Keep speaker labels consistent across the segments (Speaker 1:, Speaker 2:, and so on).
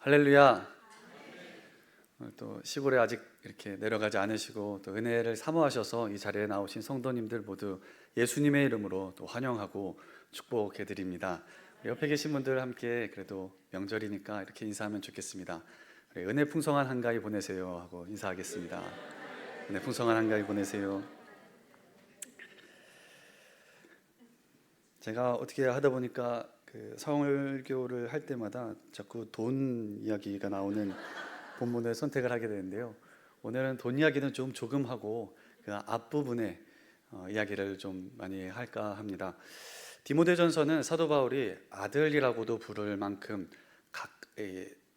Speaker 1: 할렐루야. 또 시골에 아직 이렇게 내려가지 않으시고 또 은혜를 사모하셔서 이 자리에 나오신 성도님들 모두 예수님의 이름으로 또 환영하고 축복해 드립니다. 옆에 계신 분들 함께 그래도 명절이니까 이렇게 인사하면 좋겠습니다. 은혜 풍성한 한가위 보내세요 하고 인사하겠습니다. 은혜 풍성한 한가위 보내세요. 제가 어떻게 하다 보니까 그 설교를 할 때마다 자꾸 돈 이야기가 나오는 본문을 선택을 하게 되는데요. 오늘은 돈 이야기는 좀 조금 하고 그 앞부분에 이야기를 좀 많이 할까 합니다. 디모데전서는 사도 바울이 아들이라고도 부를 만큼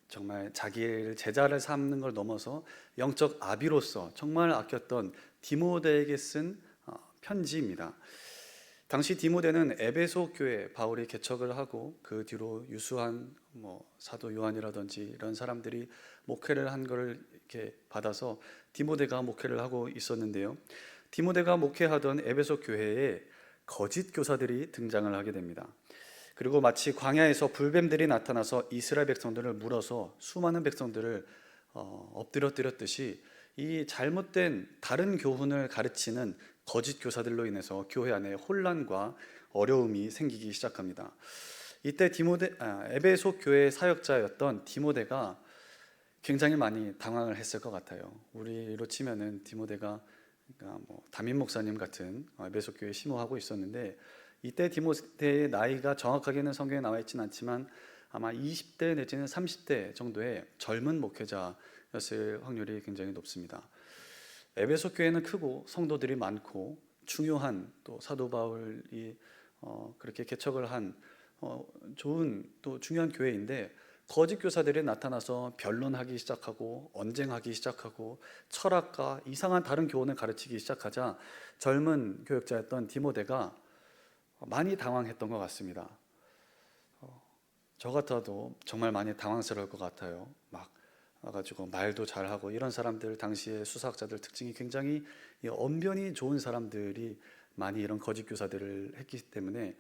Speaker 1: 정말 자기를 제자를 삼는 걸 넘어서 영적 아비로서 정말 아꼈던 디모데에게 쓴 편지입니다. 당시 디모데는 에베소 교회 바울이 개척을 하고 그 뒤로 유수한 사도 요한이라든지 이런 사람들이 목회를 한 것을 이렇게 받아서 디모데가 목회를 하고 있었는데요. 디모데가 목회하던 에베소 교회에 거짓 교사들이 등장을 하게 됩니다. 그리고 마치 광야에서 불뱀들이 나타나서 이스라엘 백성들을 물어서 수많은 백성들을 엎드려뜨렸듯이 이 잘못된 다른 교훈을 가르치는 거짓 교사들로 인해서 교회 안에 혼란과 어려움이 생기기 시작합니다. 이때 에베소 교회 사역자였던 디모데가 굉장히 많이 당황을 했을 것 같아요. 우리로 치면은 디모데가 담임 목사님 같은 에베소 교회에 심호하고 있었는데, 이때 디모데의 나이가 정확하게는 성경에 나와 있지는 않지만 아마 20대 내지는 30대 정도의 젊은 목회자였을 확률이 굉장히 높습니다. 에베소 교회는 크고 성도들이 많고 중요한 또 사도 바울이 그렇게 개척을 한 좋은 또 중요한 교회인데, 거짓 교사들이 나타나서 변론하기 시작하고 언쟁하기 시작하고 철학과 이상한 다른 교훈을 가르치기 시작하자 젊은 교역자였던 디모데가 많이 당황했던 것 같습니다. 저 같아도 정말 많이 당황스러울 것 같아요. 막 와가지고 말도 잘하고 이런 사람들, 당시의 수사학자들 특징이 굉장히 언변이 좋은 사람들이 많이 이런 거짓 교사들을 했기 때문에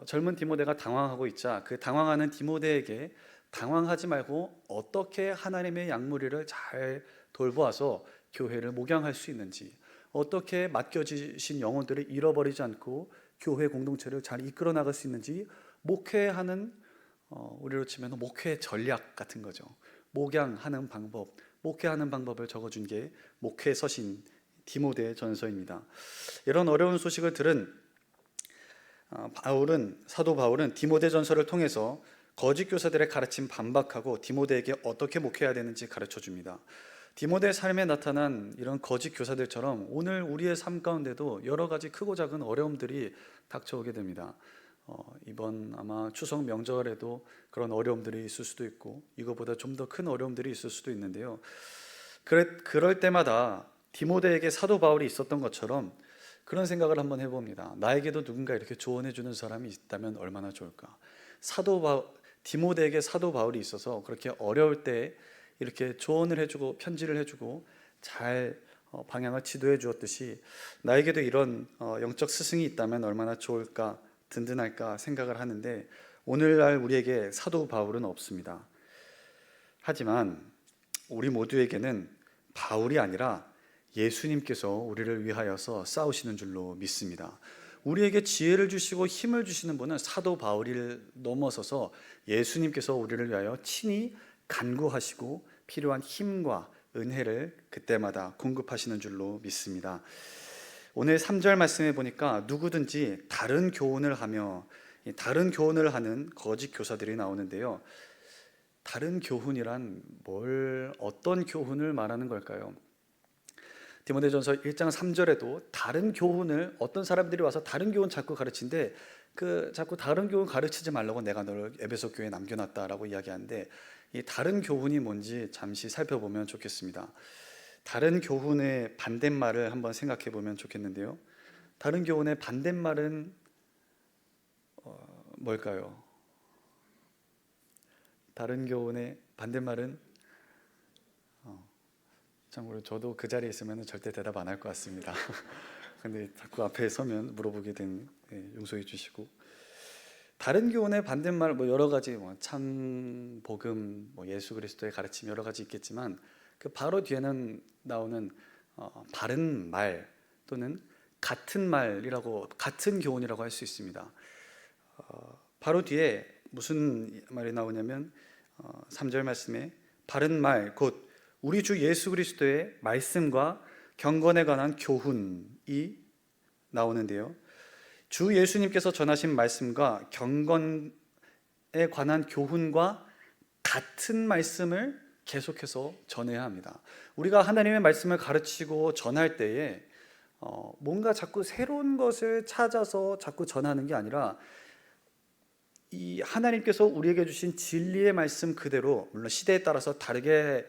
Speaker 1: 젊은 디모데가 당황하고 있자 그 당황하는 디모데에게 당황하지 말고 어떻게 하나님의 양무리를 잘 돌보아서 교회를 목양할 수 있는지, 어떻게 맡겨주신 영혼들을 잃어버리지 않고 교회 공동체를 잘 이끌어 나갈 수 있는지 목회하는 우리로 치면 목회 전략 같은 거죠. 목양하는 방법, 목회하는 방법을 적어준 게 목회 서신 디모데 전서입니다. 이런 어려운 소식을 들은 사도 바울은 디모데 전서를 통해서 거짓 교사들의 가르침 반박하고 디모데에게 어떻게 목회해야 되는지 가르쳐 줍니다. 디모데의 삶에 나타난 이런 거짓 교사들처럼 오늘 우리의 삶 가운데도 여러 가지 크고 작은 어려움들이 닥쳐오게 됩니다. 이번 아마 추석 명절에도 그런 어려움들이 있을 수도 있고 이거보다 좀 더 큰 어려움들이 있을 수도 있는데요. 그럴 때마다 디모데에게 사도 바울이 있었던 것처럼 그런 생각을 한번 해봅니다. 나에게도 누군가 이렇게 조언해 주는 사람이 있다면 얼마나 좋을까. 디모데에게 사도 바울이 있어서 그렇게 어려울 때 이렇게 조언을 해주고 편지를 해주고 잘 방향을 지도해 주었듯이 나에게도 이런 영적 스승이 있다면 얼마나 좋을까, 든든할까 생각을 하는데, 오늘날 우리에게 사도 바울은 없습니다. 하지만 우리 모두에게는 바울이 아니라 예수님께서 우리를 위하여서 싸우시는 줄로 믿습니다. 우리에게 지혜를 주시고 힘을 주시는 분은 사도 바울을 넘어서서 예수님께서 우리를 위하여 친히 간구하시고 필요한 힘과 은혜를 그때마다 공급하시는 줄로 믿습니다. 오늘 3절 말씀에 보니까 누구든지 다른 교훈을 하며, 다른 교훈을 하는 거짓 교사들이 나오는데요. 다른 교훈이란 어떤 교훈을 말하는 걸까요? 디모데전서 1장 3절에도 다른 교훈을, 어떤 사람들이 와서 다른 교훈 자꾸 가르치는데 자꾸 다른 교훈 가르치지 말라고 내가 너를 에베소 교회에 남겨놨다라고 이야기하는데, 이 다른 교훈이 뭔지 잠시 살펴보면 좋겠습니다. 다른 교훈의 반대말을 한번 생각해 보면 좋겠는데요. 다른 교훈의 반대말은 뭘까요? 다른 교훈의 반대말은 참고로 저도 그 자리에 있으면 절대 대답 안 할 것 같습니다. 근데 자꾸 앞에 서면 물어보게 된 용서해 주시고, 다른 교훈의 반대말 뭐 여러 가지 참 복음, 예수 그리스도의 가르침 여러 가지 있겠지만 그 바로 뒤에는 나오는 바른 말 또는 같은 말이라고 같은 교훈이라고 할 수 있습니다. 바로 뒤에 무슨 말이 나오냐면 3절 말씀에 바른 말 곧 우리 주 예수 그리스도의 말씀과 경건에 관한 교훈이 나오는데요. 주 예수님께서 전하신 말씀과 경건에 관한 교훈과 같은 말씀을 계속해서 전해야 합니다. 우리가 하나님의 말씀을 가르치고 전할 때에 뭔가 자꾸 새로운 것을 찾아서 자꾸 전하는 게 아니라 이 하나님께서 우리에게 주신 진리의 말씀 그대로, 물론 시대에 따라서 다르게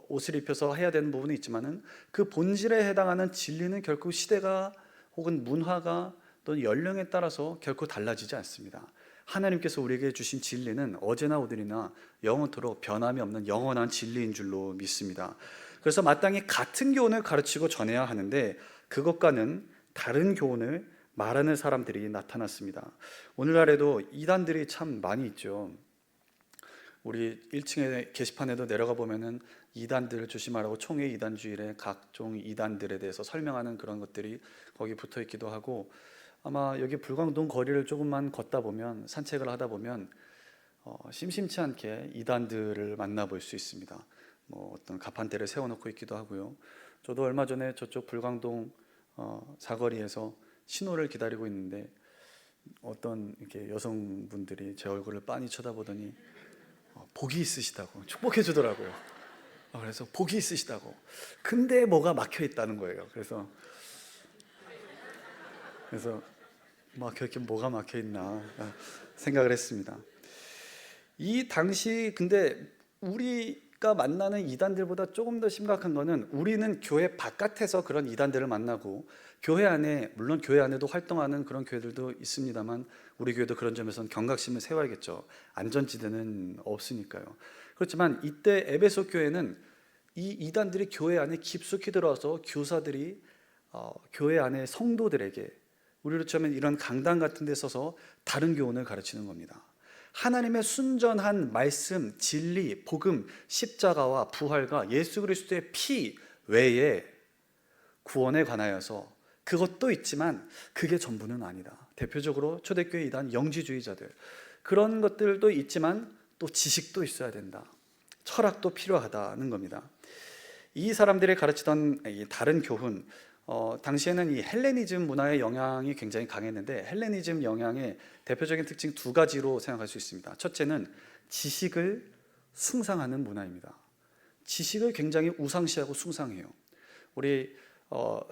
Speaker 1: 옷을 입혀서 해야 되는 부분이 있지만은 그 본질에 해당하는 진리는 결국 시대가 혹은 문화가 또는 연령에 따라서 결코 달라지지 않습니다. 하나님께서 우리에게 주신 진리는 어제나 오늘이나 영원토록 변함이 없는 영원한 진리인 줄로 믿습니다. 그래서 마땅히 같은 교훈을 가르치고 전해야 하는데 그것과는 다른 교훈을 말하는 사람들이 나타났습니다. 오늘날에도 이단들이 참 많이 있죠. 우리 1층에 게시판에도 내려가 보면은 이단들을 조심하라고 총회 이단주일에 각종 이단들에 대해서 설명하는 그런 것들이 거기 붙어 있기도 하고, 아마 여기 불광동 거리를 조금만 걷다 보면, 산책을 하다 보면 심심치 않게 이단들을 만나볼 수 있습니다. 어떤 가판대를 세워놓고 있기도 하고요. 저도 얼마 전에 저쪽 불광동 사거리에서 신호를 기다리고 있는데 어떤 이렇게 여성분들이 제 얼굴을 빤히 쳐다보더니 복이 있으시다고 축복해 주더라고요. 그래서 복이 있으시다고. 근데 뭐가 막혀 있다는 거예요. 그래서 그렇게 뭐가 막혀 있나 생각을 했습니다. 이 당시 근데 우리가 만나는 이단들보다 조금 더 심각한 거는, 우리는 교회 바깥에서 그런 이단들을 만나고 교회 안에, 물론 교회 안에도 활동하는 그런 교회들도 있습니다만 우리 교회도 그런 점에서는 경각심을 세워야겠죠. 안전지대는 없으니까요. 그렇지만 이때 에베소 교회는 이 이단들이 교회 안에 깊숙이 들어와서 교사들이 교회 안에 성도들에게, 우리로 치면 이런 강당 같은 데 서서 다른 교훈을 가르치는 겁니다. 하나님의 순전한 말씀, 진리, 복음, 십자가와 부활과 예수 그리스도의 피 외에 구원에 관하여서, 그것도 있지만 그게 전부는 아니다. 대표적으로 초대교회 이단 영지주의자들, 그런 것들도 있지만 또 지식도 있어야 된다. 철학도 필요하다는 겁니다. 이 사람들이 가르치던 이 다른 교훈, 당시에는 이 헬레니즘 문화의 영향이 굉장히 강했는데, 헬레니즘 영향의 대표적인 특징 두 가지로 생각할 수 있습니다. 첫째는 지식을 숭상하는 문화입니다. 지식을 굉장히 우상시하고 숭상해요. 우리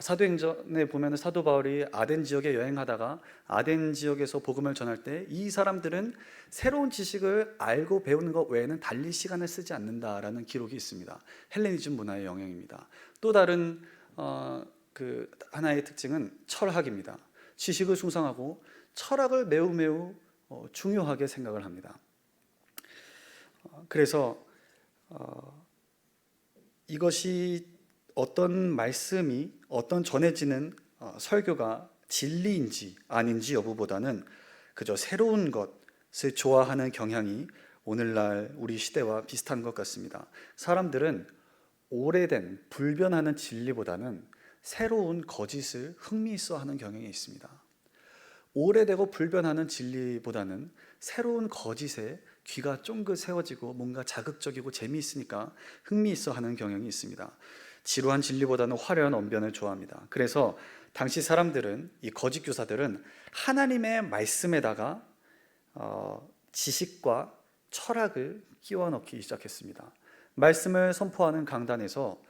Speaker 1: 사도행전에 보면 사도 바울이 아덴 지역에 여행하다가 아덴 지역에서 복음을 전할 때 이 사람들은 새로운 지식을 알고 배우는 것 외에는 달리 시간을 쓰지 않는다라는 기록이 있습니다. 헬레니즘 문화의 영향입니다. 또 다른 그 하나의 특징은 철학입니다. 지식을 숭상하고 철학을 매우 중요하게 생각을 합니다. 그래서 이것이 어떤 말씀이, 어떤 전해지는 설교가 진리인지 아닌지 여부보다는 그저 새로운 것을 좋아하는 경향이 오늘날 우리 시대와 비슷한 것 같습니다. 사람들은 오래된 불변하는 진리보다는 새로운 거짓을 흥미있어하는 경향이 있습니다. 오래되고 불변하는 진리보다는 새로운 거짓에 귀가 쫑긋 세워지고 뭔가 자극적이고 재미있으니까 흥미있어하는 경향이 있습니다. 지루한 진리보다는 화려한 언변을 좋아합니다. 그래서 당시 사람들은, 이 거짓 교사들은 하나님의 말씀에다가 지식과 철학을 끼워 넣기 시작했습니다. 말씀을 선포하는 강단에서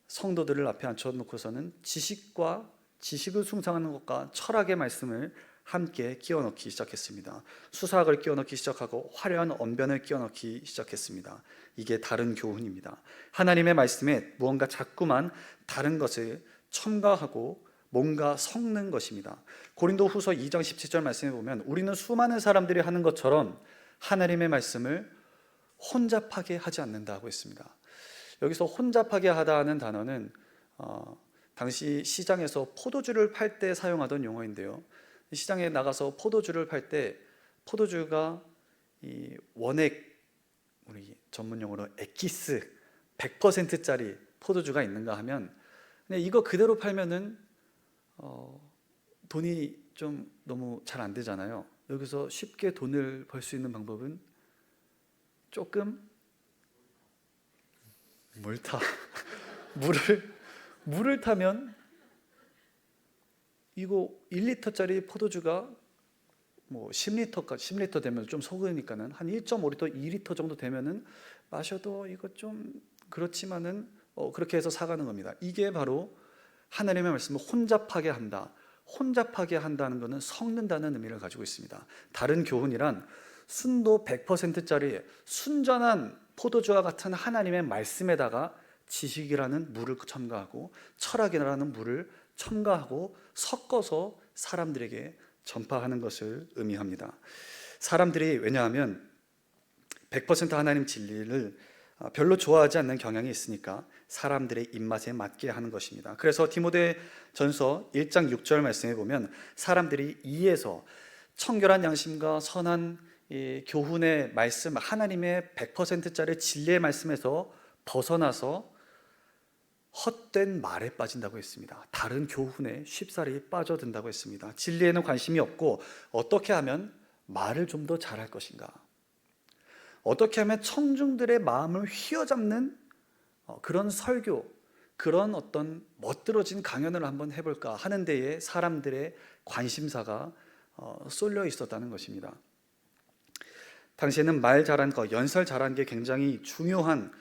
Speaker 1: 성도들을 앞에 앉혀놓고서는 지식을 숭상하는 것과 철학의 말씀을 함께 끼워 넣기 시작했습니다. 수사학을 끼워 넣기 시작하고 화려한 언변을 끼워 넣기 시작했습니다. 이게 다른 교훈입니다. 하나님의 말씀에 무언가 자꾸만 다른 것을 첨가하고 뭔가 섞는 것입니다. 고린도 후서 2장 17절 말씀에 보면 우리는 수많은 사람들이 하는 것처럼 하나님의 말씀을 혼잡하게 하지 않는다고 했습니다. 여기서 혼잡하게 하다는 단어는 당시 시장에서 포도주를 팔 때 사용하던 용어인데요. 시장에 나가서 포도주를 팔 때 포도주가 이 원액, 우리 전문용어로 엑기스 100%짜리 포도주가 있는가 하면 그냥 이거 그대로 팔면은 돈이 좀 너무 잘 안 되잖아요. 여기서 쉽게 돈을 벌 수 있는 방법은 조금 물 타. 물을 타면 이거 1리터짜리 포도주가 뭐 10리터 되면 좀 속으니까는 한 1.5리터, 2리터 정도 되면은 마셔도 이거 좀 그렇지만은 그렇게 해서 사가는 겁니다. 이게 바로 하나님의 말씀을 혼잡하게 한다. 혼잡하게 한다는 것은 섞는다는 의미를 가지고 있습니다. 다른 교훈이란 순도 100%짜리 순전한 포도주와 같은 하나님의 말씀에다가 지식이라는 물을 첨가하고 철학이라는 물을 첨가하고 섞어서 사람들에게 전파하는 것을 의미합니다. 사람들이 왜냐하면 100% 하나님 진리를 별로 좋아하지 않는 경향이 있으니까 사람들의 입맛에 맞게 하는 것입니다. 그래서 디모데전서 1장 6절 말씀에 보면 사람들이 이에서 청결한 양심과 선한 교훈의 말씀, 하나님의 100%짜리 진리의 말씀에서 벗어나서 헛된 말에 빠진다고 했습니다. 다른 교훈에 쉽사리 빠져든다고 했습니다. 진리에는 관심이 없고 어떻게 하면 말을 좀 더 잘할 것인가, 어떻게 하면 청중들의 마음을 휘어잡는 그런 설교, 그런 어떤 멋들어진 강연을 한번 해볼까 하는 데에 사람들의 관심사가 쏠려 있었다는 것입니다. 당시에는 말 잘한 것, 연설 잘한 게 굉장히 중요한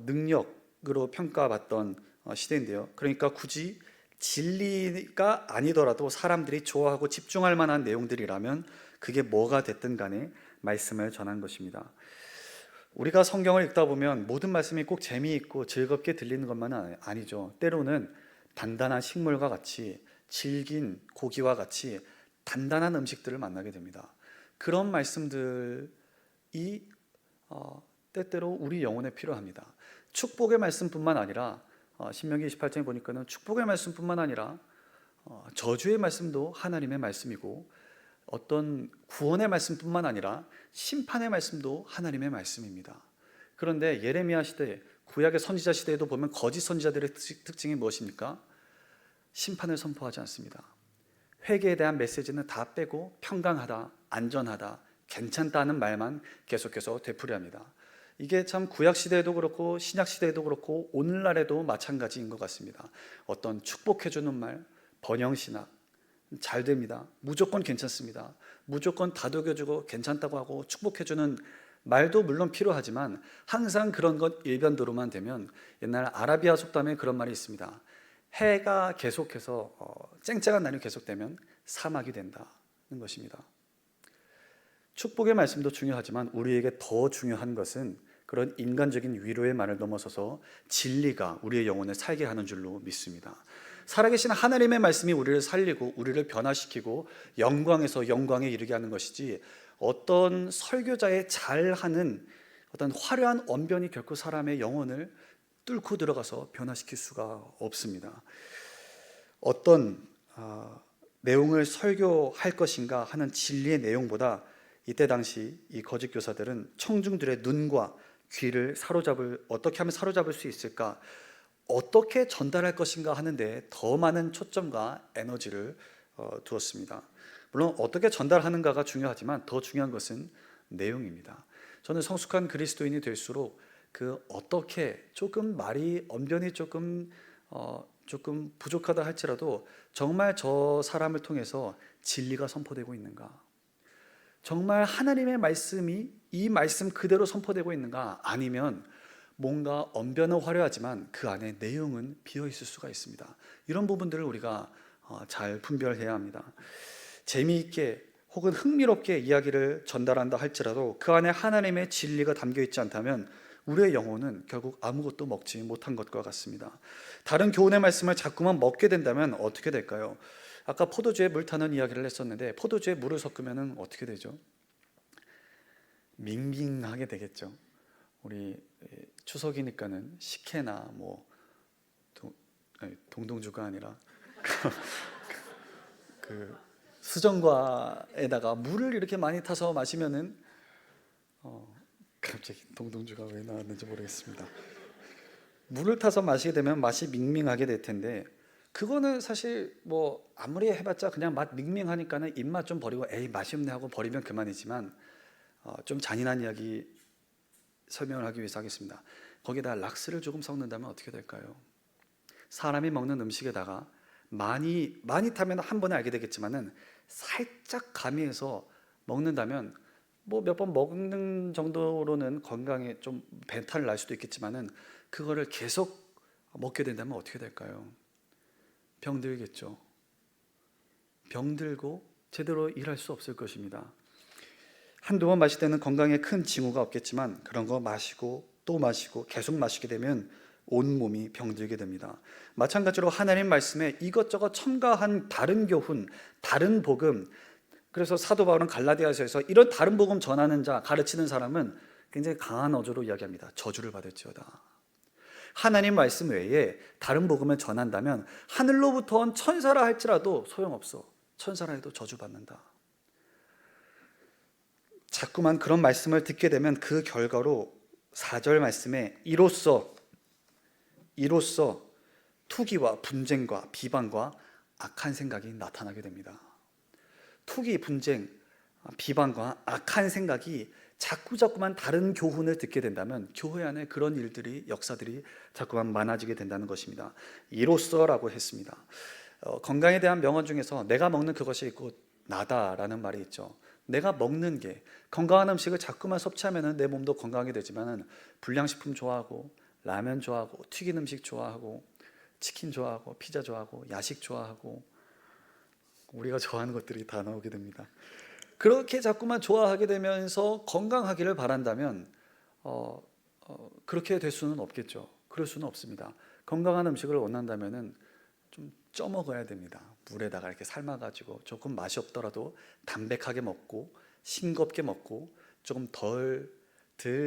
Speaker 1: 능력으로 평가받던 시대인데요. 그러니까 굳이 진리가 아니더라도 사람들이 좋아하고 집중할 만한 내용들이라면 그게 뭐가 됐든 간에 말씀을 전한 것입니다. 우리가 성경을 읽다 보면 모든 말씀이 꼭 재미있고 즐겁게 들리는 것만은 아니죠. 때로는 단단한 식물과 같이 질긴 고기와 같이 단단한 음식들을 만나게 됩니다. 그런 말씀들이 때때로 우리 영혼에 필요합니다. 축복의 말씀뿐만 아니라 신명기 28장에 보니까는 축복의 말씀뿐만 아니라 저주의 말씀도 하나님의 말씀이고 어떤 구원의 말씀뿐만 아니라 심판의 말씀도 하나님의 말씀입니다. 그런데 예레미야 시대, 구약의 선지자 시대에도 보면 거짓 선지자들의 특징이 무엇입니까? 심판을 선포하지 않습니다. 회개에 대한 메시지는 다 빼고 평강하다, 안전하다, 괜찮다는 말만 계속해서 되풀이합니다. 이게 참 구약 시대에도 그렇고 신약 시대에도 그렇고 오늘날에도 마찬가지인 것 같습니다. 어떤 축복해주는 말, 번영신학, 잘 됩니다. 무조건 괜찮습니다. 무조건 다독여주고 괜찮다고 하고 축복해주는 말도 물론 필요하지만 항상 그런 것 일변도로만 되면 옛날 아라비아 속담에 그런 말이 있습니다. 해가 계속해서 쨍쨍한 날이 계속되면 사막이 된다는 것입니다. 축복의 말씀도 중요하지만 우리에게 더 중요한 것은 그런 인간적인 위로의 말을 넘어서서 진리가 우리의 영혼을 살게 하는 줄로 믿습니다. 살아계신 하나님의 말씀이 우리를 살리고 우리를 변화시키고 영광에서 영광에 이르게 하는 것이지 어떤 설교자의 잘하는 어떤 화려한 언변이 결코 사람의 영혼을 뚫고 들어가서 변화시킬 수가 없습니다. 어떤 내용을 설교할 것인가 하는 진리의 내용보다 이때 당시 이 거짓 교사들은 청중들의 눈과 귀를 어떻게 하면 사로잡을 수 있을까, 어떻게 전달할 것인가 하는데 더 많은 초점과 에너지를 두었습니다. 물론 어떻게 전달하는가가 중요하지만 더 중요한 것은 내용입니다. 저는 성숙한 그리스도인이 될수록 그 어떻게 조금 말이 언변이 조금 부족하다 할지라도 정말 저 사람을 통해서 진리가 선포되고 있는가, 정말 하나님의 말씀이 이 말씀 그대로 선포되고 있는가, 아니면 뭔가 언변은 화려하지만 그 안에 내용은 비어있을 수가 있습니다. 이런 부분들을 우리가 잘 분별해야 합니다. 재미있게 혹은 흥미롭게 이야기를 전달한다 할지라도 그 안에 하나님의 진리가 담겨있지 않다면 우리의 영혼은 결국 아무것도 먹지 못한 것과 같습니다. 다른 교훈의 말씀을 자꾸만 먹게 된다면 어떻게 될까요? 아까 포도주에 물 타는 이야기를 했었는데 포도주에 물을 섞으면 어떻게 되죠? 밍밍하게 되겠죠. 우리 추석이니까는 식혜나 동동주가 아니라 그 수정과에다가 물을 이렇게 많이 타서 마시면은 갑자기 동동주가 왜 나왔는지 모르겠습니다. 물을 타서 마시게 되면 맛이 밍밍하게 될 텐데, 그거는 사실 뭐 아무리 해봤자 그냥 맛 밍밍하니까는 입맛 좀 버리고 에이 맛이 없네 하고 버리면 그만이지만, 좀 잔인한 이야기 설명을 하기 위해서 하겠습니다. 거기다 락스를 조금 섞는다면 어떻게 될까요? 사람이 먹는 음식에다가 많이 타면 한 번에 알게 되겠지만은 살짝 가미해서 먹는다면 뭐 몇 번 먹는 정도로는 건강에 좀 배탈 날 수도 있겠지만은, 그거를 계속 먹게 된다면 어떻게 될까요? 병들겠죠. 병들고 제대로 일할 수 없을 것입니다. 한두 번 마실 때는 건강에 큰 징후가 없겠지만, 그런 거 마시고 또 마시고 계속 마시게 되면 온몸이 병들게 됩니다. 마찬가지로 하나님 말씀에 이것저것 첨가한 다른 교훈, 다른 복음, 그래서 사도 바울은 갈라디아서에서 이런 다른 복음 전하는 자, 가르치는 사람은 굉장히 강한 어조로 이야기합니다. 저주를 받을지어다. 하나님 말씀 외에 다른 복음을 전한다면 하늘로부터 온 천사라 할지라도 소용없어. 천사라 해도 저주받는다. 자꾸만 그런 말씀을 듣게 되면 그 결과로 4절 말씀에 이로써 투기와 분쟁과 비방과 악한 생각이 나타나게 됩니다. 투기, 분쟁, 비방과 악한 생각이 자꾸만 다른 교훈을 듣게 된다면 교회 안에 그런 일들이, 역사들이 자꾸만 많아지게 된다는 것입니다. 이로써라고 했습니다. 건강에 대한 명언 중에서 내가 먹는 그것이 곧 나다라는 말이 있죠. 내가 먹는 게, 건강한 음식을 자꾸만 섭취하면 내 몸도 건강하게 되지만 불량식품 좋아하고 라면 좋아하고 튀긴 음식 좋아하고 치킨 좋아하고 피자 좋아하고 야식 좋아하고 우리가 좋아하는 것들이 다 나오게 됩니다. 그렇게 자꾸만 좋아하게 되면서 건강하기를 바란다면 그렇게 될 수는 없겠죠. 그럴 수는 없습니다. 건강한 음식을 원한다면은 좀 쪄먹어야 됩니다. 물에다가 이렇게 삶아가지고 조금 맛이 없더라도 담백하게 먹고 싱겁게 먹고 조금 덜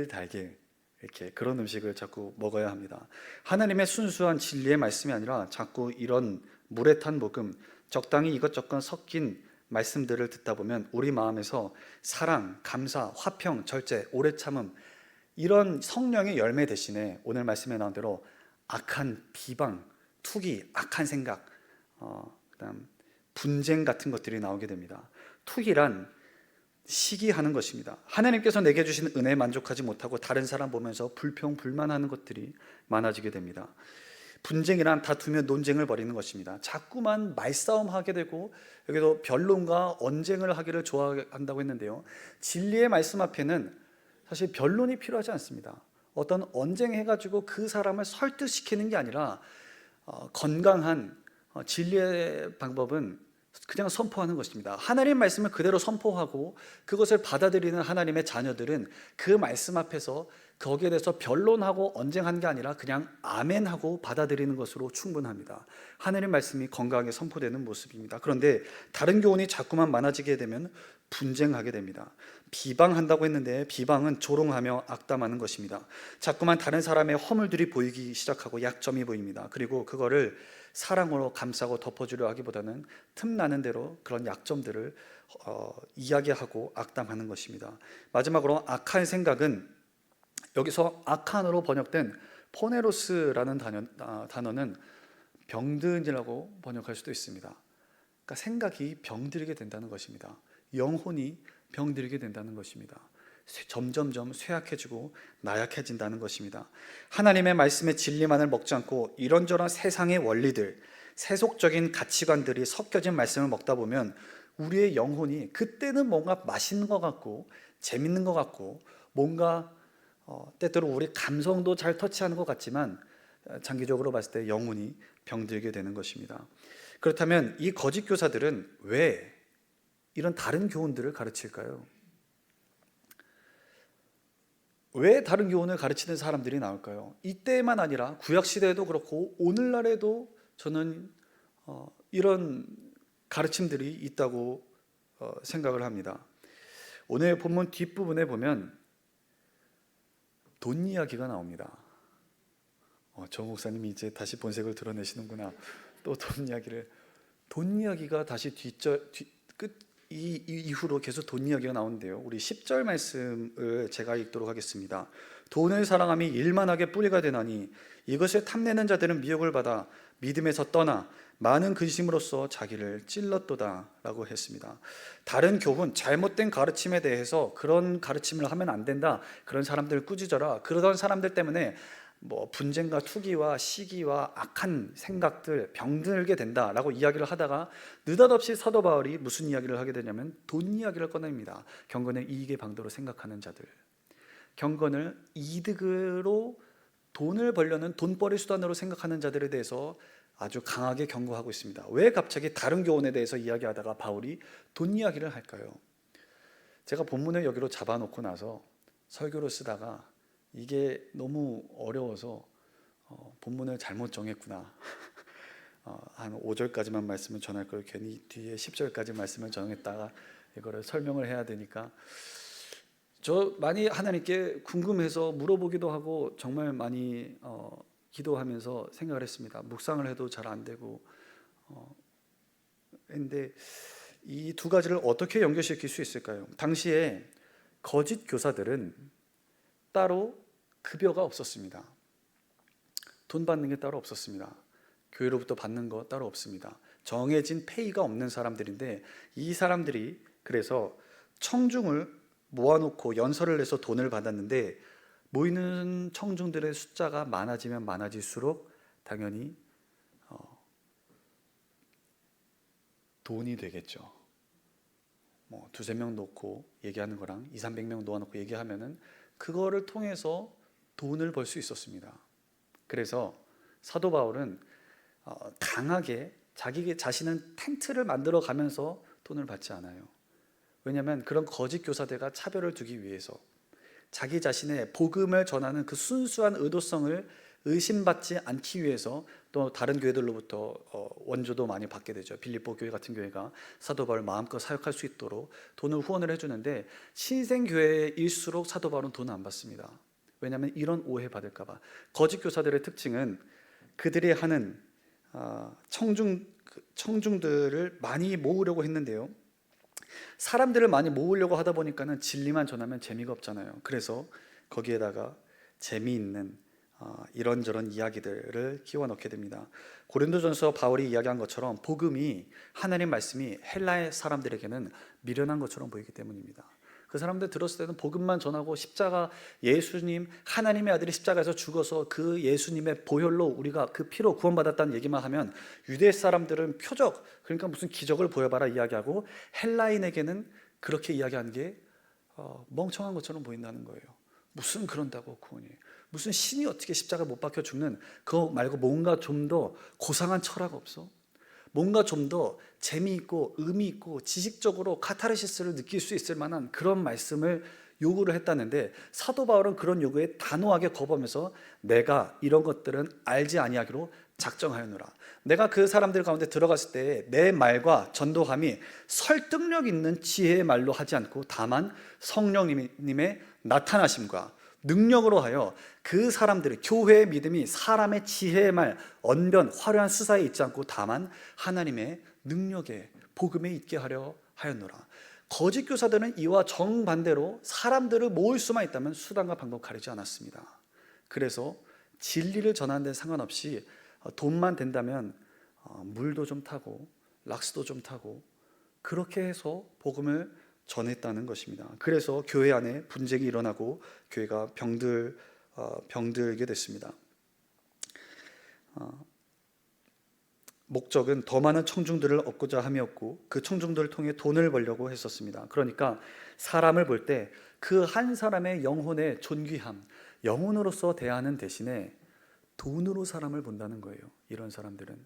Speaker 1: 달게, 이렇게 그런 음식을 자꾸 먹어야 합니다. 하나님의 순수한 진리의 말씀이 아니라 자꾸 이런 물에 탄 복음, 적당히 이것저것 섞인 말씀들을 듣다 보면 우리 마음에서 사랑, 감사, 화평, 절제, 오래 참음, 이런 성령의 열매 대신에 오늘 말씀에 나온 대로 악한 비방, 투기, 악한 생각, 그다음 분쟁 같은 것들이 나오게 됩니다. 투기란 시기하는 것입니다. 하나님께서 내게 주신 은혜에 만족하지 못하고 다른 사람 보면서 불평, 불만하는 것들이 많아지게 됩니다. 분쟁이란 다투며 논쟁을 벌이는 것입니다. 자꾸만 말싸움하게 되고, 여기도 변론과 언쟁을 하기를 좋아한다고 했는데요, 진리의 말씀 앞에는 사실 변론이 필요하지 않습니다. 어떤 언쟁해가지고 그 사람을 설득시키는 게 아니라 건강한 진리의 방법은 그냥 선포하는 것입니다. 하나님의 말씀을 그대로 선포하고 그것을 받아들이는 하나님의 자녀들은 그 말씀 앞에서 거기에 대해서 변론하고 언쟁한 게 아니라 그냥 아멘하고 받아들이는 것으로 충분합니다. 하나님의 말씀이 건강하게 선포되는 모습입니다. 그런데 다른 교훈이 자꾸만 많아지게 되면 분쟁하게 됩니다. 비방한다고 했는데 비방은 조롱하며 악담하는 것입니다. 자꾸만 다른 사람의 허물들이 보이기 시작하고 약점이 보입니다. 그리고 그거를 사랑으로 감싸고 덮어주려 하기보다는 틈나는 대로 그런 약점들을 이야기하고 악담하는 것입니다. 마지막으로 악한 생각은, 여기서 악한으로 번역된 포네로스라는 단어는 병든이라고 번역할 수도 있습니다. 그러니까 생각이 병들게 된다는 것입니다. 영혼이 병들게 된다는 것입니다. 점점점 쇠약해지고 나약해진다는 것입니다. 하나님의 말씀의 진리만을 먹지 않고 이런저런 세상의 원리들, 세속적인 가치관들이 섞여진 말씀을 먹다 보면 우리의 영혼이 그때는 뭔가 맛있는 것 같고 재밌는 것 같고 뭔가 때때로 우리 감성도 잘 터치하는 것 같지만 장기적으로 봤을 때 영혼이 병들게 되는 것입니다. 그렇다면 이 거짓 교사들은 왜 이런 다른 교훈들을 가르칠까요? 왜 다른 교훈을 가르치는 사람들이 나올까요? 이때만 아니라 구약시대에도 그렇고 오늘날에도 저는 이런 가르침들이 있다고 생각을 합니다. 오늘 본문 뒷부분에 보면 돈 이야기가 나옵니다. 정 목사님이 이제 다시 본색을 드러내시는구나. 또 돈 이야기를. 돈 이야기가 다시 이 이후로 계속 돈 이야기가 나오는데요. 우리 10절 말씀을 제가 읽도록 하겠습니다. 돈을 사랑함이 일만하게 뿌리가 되나니 이것을 탐내는 자들은 미혹을 받아 믿음에서 떠나 많은 근심으로써 자기를 찔렀도다 라고 했습니다. 다른 교훈, 잘못된 가르침에 대해서 그런 가르침을 하면 안 된다, 그런 사람들을 꾸짖어라, 그러던 사람들 때문에 뭐 분쟁과 투기와 시기와 악한 생각들, 병들게 된다라고 이야기를 하다가 느닷없이 사도 바울이 무슨 이야기를 하게 되냐면 돈 이야기를 꺼냅니다. 경건을 이익의 방도로 생각하는 자들, 경건을 이득으로 돈을 벌려는 돈벌이 수단으로 생각하는 자들에 대해서 아주 강하게 경고하고 있습니다. 왜 갑자기 다른 교훈에 대해서 이야기하다가 바울이 돈 이야기를 할까요? 제가 본문을 여기로 잡아놓고 나서 설교를 쓰다가 이게 너무 어려워서 본문을 잘못 정했구나. 한 5절까지만 말씀을 전할 걸 괜히 뒤에 10절까지 말씀을 정했다가 이거를 설명을 해야 되니까 저 많이 하나님께 궁금해서 물어보기도 하고 정말 많이 기도하면서 생각을 했습니다. 묵상을 해도 잘 안 되고 근데 이 두 가지를 어떻게 연결시킬 수 있을까요? 당시에 거짓 교사들은 따로 급여가 없었습니다. 돈 받는 게 따로 없었습니다. 교회로부터 받는 거 따로 없습니다. 정해진 페이가 없는 사람들인데 이 사람들이 그래서 청중을 모아놓고 연설을 해서 돈을 받았는데 모이는 청중들의 숫자가 많아지면 많아질수록 당연히 돈이 되겠죠. 뭐 두세 명 놓고 얘기하는 거랑 200~300명 놓아놓고 얘기하면은 그거를 통해서 돈을 벌 수 있었습니다. 그래서 사도 바울은 강하게 자기 자신은 텐트를 만들어 가면서 돈을 받지 않아요. 왜냐하면 그런 거짓 교사들과 차별을 두기 위해서 자기 자신의 복음을 전하는 그 순수한 의도성을 의심받지 않기 위해서 또 다른 교회들로부터 원조도 많이 받게 되죠. 빌립보 교회 같은 교회가 사도 바울을 마음껏 사역할 수 있도록 돈을 후원을 해주는데 신생교회일수록 사도 바울은 돈을 안 받습니다. 왜냐하면 이런 오해 받을까 봐. 거짓 교사들의 특징은 그들이 하는 청중들을 많이 모으려고 했는데요, 사람들을 많이 모으려고 하다 보니까는 진리만 전하면 재미가 없잖아요. 그래서 거기에다가 재미있는 이런저런 이야기들을 끼워 넣게 됩니다. 고린도전서 바울이 이야기한 것처럼 복음이, 하나님 말씀이 헬라의 사람들에게는 미련한 것처럼 보이기 때문입니다. 그 사람들 들었을 때는 복음만 전하고 십자가, 예수님 하나님의 아들이 십자가에서 죽어서 그 예수님의 보혈로 우리가 그 피로 구원받았다는 얘기만 하면 유대 사람들은 표적, 그러니까 무슨 기적을 보여봐라 이야기하고 헬라인에게는 그렇게 이야기하는 게 멍청한 것처럼 보인다는 거예요. 무슨 그런다고 구원이, 무슨 신이 어떻게 십자가 못 박혀 죽는, 그거 말고 뭔가 좀 더 고상한 철학 없어? 뭔가 좀 더 재미있고 의미있고 지식적으로 카타르시스를 느낄 수 있을 만한 그런 말씀을 요구를 했다는데 사도 바울은 그런 요구에 단호하게 거부하면서 내가 이런 것들은 알지 아니하기로 작정하였노라. 내가 그 사람들 가운데 들어갔을 때 내 말과 전도함이 설득력 있는 지혜의 말로 하지 않고 다만 성령님의 나타나심과 능력으로 하여 그 사람들의 교회의 믿음이 사람의 지혜의 말, 언변, 화려한 수사에 있지 않고 다만 하나님의 능력에 복음에 있게 하려 하였노라. 거짓 교사들은 이와 정반대로 사람들을 모을 수만 있다면 수단과 방법 가리지 않았습니다. 그래서 진리를 전하는 데 상관없이 돈만 된다면 물도 좀 타고 락스도 좀 타고 그렇게 해서 복음을 전했다는 것입니다. 그래서 교회 안에 분쟁이 일어나고 교회가 병들게 됐습니다. 목적은 더 많은 청중들을 얻고자 함이었고 그 청중들을 통해 돈을 벌려고 했었습니다. 그러니까 사람을 볼 때 그 한 사람의 영혼의 존귀함, 영혼으로서 대하는 대신에 돈으로 사람을 본다는 거예요. 이런 사람들은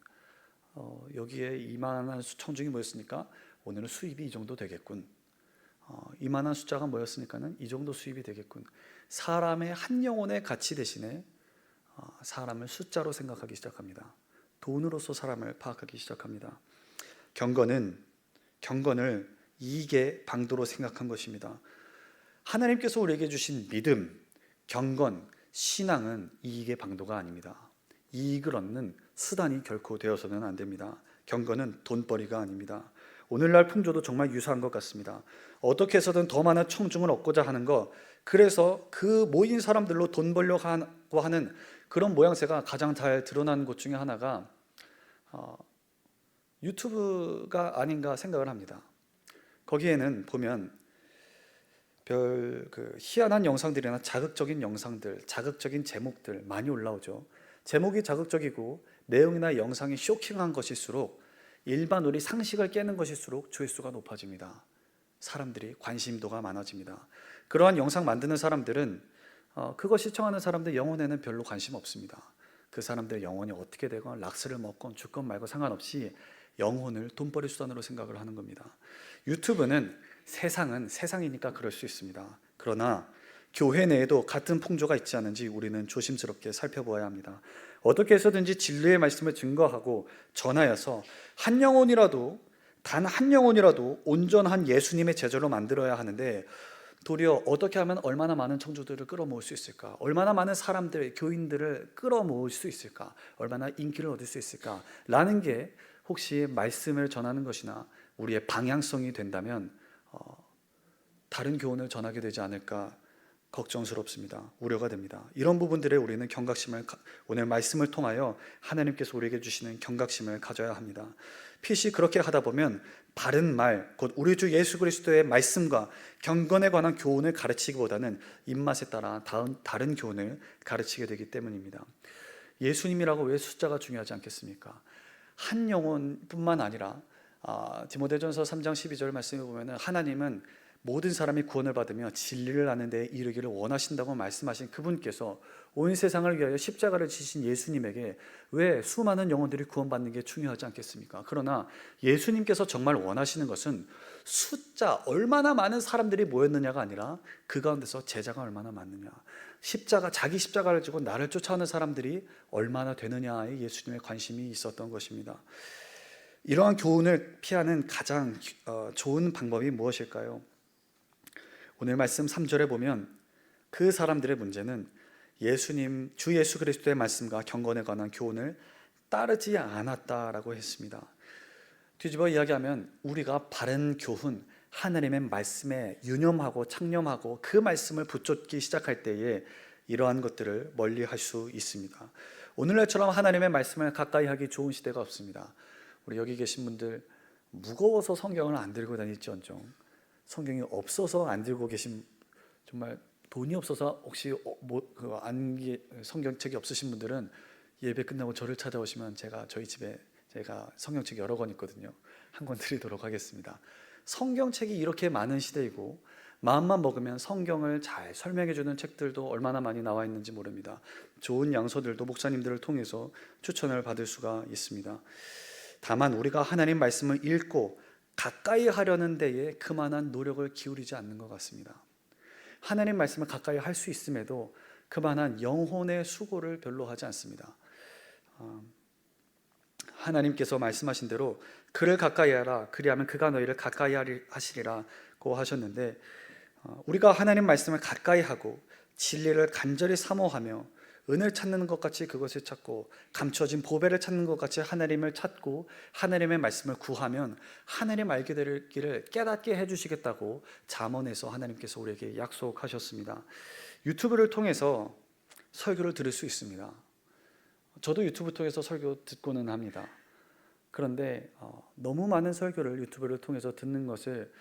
Speaker 1: 여기에 이만한 청중이 모였으니까 오늘은 수입이 이 정도 되겠군. 이만한 숫자가 모였으니까는 이 정도 수입이 되겠군. 사람의 한 영혼의 가치 대신에 사람을 숫자로 생각하기 시작합니다. 돈으로서 사람을 파악하기 시작합니다. 경건을 이익의 방도로 생각한 것입니다. 하나님께서 우리에게 주신 믿음, 경건, 신앙은 이익의 방도가 아닙니다. 이익을 얻는 수단이 결코 되어서는 안 됩니다. 경건은 돈벌이가 아닙니다. 오늘날 풍조도 정말 유사한 것 같습니다. 어떻게 해서든 더 많은 청중을 얻고자 하는 것, 그래서 그 모인 사람들로 돈 벌려고 하는 그런 모양새가 가장 잘 드러나는 곳 중에 하나가 유튜브가 아닌가 생각을 합니다. 거기에는 보면 별 희한한 영상들이나 자극적인 영상들, 자극적인 제목들 많이 올라오죠. 제목이 자극적이고 내용이나 영상이 쇼킹한 것일수록, 일반 우리 상식을 깨는 것일수록 조회수가 높아집니다. 사람들이 관심도가 많아집니다. 그러한 영상 만드는 사람들은 그거 시청하는 사람들 영혼에는 별로 관심 없습니다. 그 사람들 영혼이 어떻게 되건 락스를 먹건 죽건 말고 상관없이 영혼을 돈벌이 수단으로 생각을 하는 겁니다. 유튜브는 세상은 세상이니까 그럴 수 있습니다. 그러나 교회 내에도 같은 풍조가 있지 않은지 우리는 조심스럽게 살펴보아야 합니다. 어떻게 해서든지 진리의 말씀을 증거하고 전하여서 한 영혼이라도, 단 한 영혼이라도 온전한 예수님의 제자로 만들어야 하는데, 도리어 어떻게 하면 얼마나 많은 청중들을 끌어모을 수 있을까? 얼마나 많은 사람들, 교인들을 끌어모을 수 있을까? 얼마나 인기를 얻을 수 있을까? 라는 게 혹시 말씀을 전하는 것이나 우리의 방향성이 된다면 다른 교훈을 전하게 되지 않을까 걱정스럽습니다. 우려가 됩니다. 이런 부분들에 우리는 경각심을, 오늘 말씀을 통하여 하나님께서 우리에게 주시는 경각심을 가져야 합니다. 필시 그렇게 하다 보면 바른 말, 곧 우리 주 예수 그리스도의 말씀과 경건에 관한 교훈을 가르치기보다는 입맛에 따라 다른 교훈을 가르치게 되기 때문입니다. 예수님이라고 왜 숫자가 중요하지 않겠습니까? 한 영혼뿐만 아니라 디모데전서 3장 12절 말씀에 보면 하나님은 모든 사람이 구원을 받으며 진리를 아는 데에 이르기를 원하신다고 말씀하신 그분께서 온 세상을 위하여 십자가를 지신 예수님에게 왜 수많은 영혼들이 구원받는 게 중요하지 않겠습니까? 그러나 예수님께서 정말 원하시는 것은 숫자, 얼마나 많은 사람들이 모였느냐가 아니라 그 가운데서 제자가 얼마나 많느냐, 자기 십자가를 지고 나를 쫓아오는 사람들이 얼마나 되느냐에 예수님의 관심이 있었던 것입니다. 이러한 교훈을 피하는 가장 좋은 방법이 무엇일까요? 오늘 말씀 3절에 보면 그 사람들의 문제는 주 예수 그리스도의 말씀과 경건에 관한 교훈을 따르지 않았다라고 했습니다. 뒤집어 이야기하면 우리가 바른 교훈, 하나님의 말씀에 유념하고 창념하고 그 말씀을 붙잡기 시작할 때에 이러한 것들을 멀리할 수 있습니다. 오늘날처럼 하나님의 말씀을 가까이 하기 좋은 시대가 없습니다. 우리 여기 계신 분들 무거워서 성경을 안 들고 다닐지언정, 성경이 없어서 안 들고 계신, 정말 돈이 없어서 혹시 성경책이 없으신 분들은 예배 끝나고 저를 찾아오시면 저희 집에 제가 성경책 여러 권 있거든요. 한 권 드리도록 하겠습니다. 성경책이 이렇게 많은 시대이고 마음만 먹으면 성경을 잘 설명해 주는 책들도 얼마나 많이 나와 있는지 모릅니다. 좋은 양서들도 목사님들을 통해서 추천을 받을 수가 있습니다. 다만 우리가 하나님 말씀을 읽고 가까이 하려는 데에 그만한 노력을 기울이지 않는 것 같습니다. 하나님 말씀을 가까이 할 수 있음에도 그만한 영혼의 수고를 별로 하지 않습니다. 하나님께서 말씀하신 대로 그를 가까이 하라, 그리하면 그가 너희를 가까이 하시리라고 하셨는데, 우리가 하나님 말씀을 가까이 하고 진리를 간절히 사모하며 은을 찾는 것 같이 그것을 찾고 감춰진 보배를 찾는 것 같이 하나님을 찾고 하나님의 말씀을 구하면 하나님 알게 될 길을 깨닫게 해주시겠다고 잠언에서 하나님께서 우리에게 약속하셨습니다. 유튜브를 통해서 설교를 들을 수 있습니다. 저도 유튜브 통해서 설교 듣고는 합니다. 그런데 너무 많은 설교를 유튜브를 통해서 듣는 것을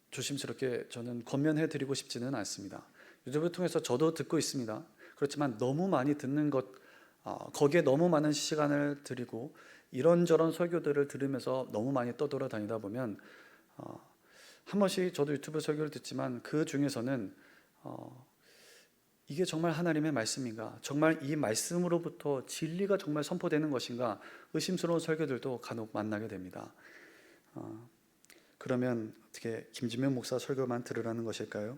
Speaker 1: 조심스럽게 저는 권면해 드리고 싶지는 않습니다. 유튜브를 통해서 저도 듣고 있습니다. 그렇지만 너무 많이 듣는 것, 거기에 너무 많은 시간을 들이고 이런저런 설교들을 들으면서 너무 많이 떠돌아다니다 보면 한 번씩 저도 유튜브 설교를 듣지만 그 중에서는 이게 정말 하나님의 말씀인가? 정말 이 말씀으로부터 진리가 정말 선포되는 것인가? 의심스러운 설교들도 간혹 만나게 됩니다. 그러면 어떻게 김진명 목사 설교만 들으라는 것일까요?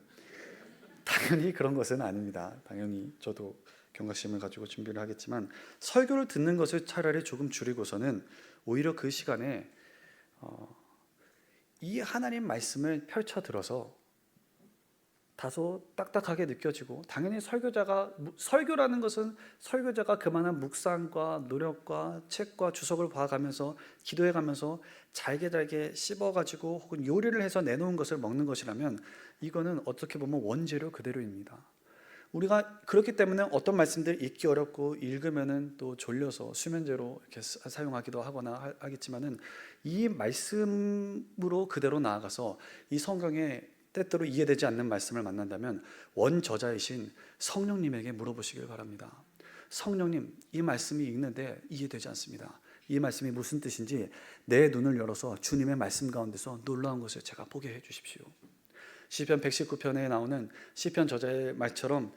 Speaker 1: 당연히 그런 것은 아닙니다. 당연히 저도 경각심을 가지고 준비를 하겠지만 설교를 듣는 것을 차라리 조금 줄이고서는 오히려 그 시간에 이 하나님 말씀을 펼쳐 들어서 다소 딱딱하게 느껴지고, 당연히 설교라는 것은 설교자가 그만한 묵상과 노력과 책과 주석을 봐가면서 기도해가면서 잘게 씹어가지고 혹은 요리를 해서 내놓은 것을 먹는 것이라면, 이거는 어떻게 보면 원재료 그대로입니다. 우리가 그렇기 때문에 어떤 말씀들 읽기 어렵고 읽으면은 또 졸려서 수면제로 이렇게 사용하기도 하거나 하겠지만은, 이 말씀으로 그대로 나아가서 이 성경에 때때로 이해되지 않는 말씀을 만난다면 원저자이신 성령님에게 물어보시길 바랍니다. 성령님, 이 말씀이 읽는데 이해되지 않습니다. 이 말씀이 무슨 뜻인지 내 눈을 열어서 주님의 말씀 가운데서 놀라운 것을 제가 보게 해 주십시오. 시편 119편에 나오는 시편 저자의 말처럼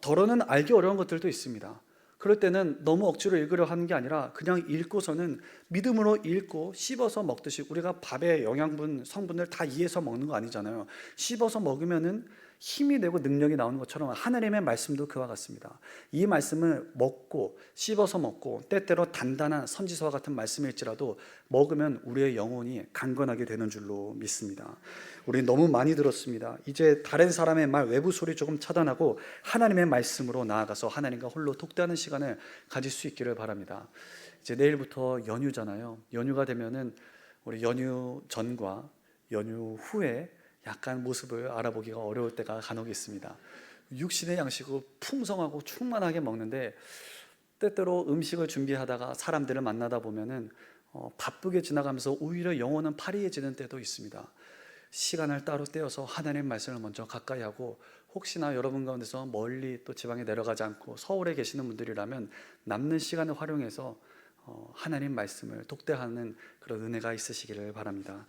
Speaker 1: 덜어는 알기 어려운 것들도 있습니다. 그럴 때는 너무 억지로 읽으려 하는 게 아니라 그냥 읽고서는 믿음으로 읽고 씹어서 먹듯이, 우리가 밥의 영양분, 성분을 다 이해해서 먹는 거 아니잖아요. 씹어서 먹으면은 힘이 되고 능력이 나오는 것처럼 하나님의 말씀도 그와 같습니다. 이 말씀을 먹고 씹어서 먹고, 때때로 단단한 선지서와 같은 말씀일지라도 먹으면 우리의 영혼이 강건하게 되는 줄로 믿습니다. 우리 너무 많이 들었습니다. 이제 다른 사람의 말, 외부 소리 조금 차단하고 하나님의 말씀으로 나아가서 하나님과 홀로 독대하는 시간을 가질 수 있기를 바랍니다. 이제 내일부터 연휴잖아요. 연휴가 되면은 우리 연휴 전과 연휴 후에 약간 모습을 알아보기가 어려울 때가 간혹 있습니다. 육신의 양식으로 풍성하고 충만하게 먹는데, 때때로 음식을 준비하다가 사람들을 만나다 보면은 바쁘게 지나가면서 오히려 영혼은 파리해지는 때도 있습니다. 시간을 따로 떼어서 하나님의 말씀을 먼저 가까이 하고, 혹시나 여러분 가운데서 멀리 또 지방에 내려가지 않고 서울에 계시는 분들이라면 남는 시간을 활용해서 하나님 말씀을 독대하는 그런 은혜가 있으시기를 바랍니다.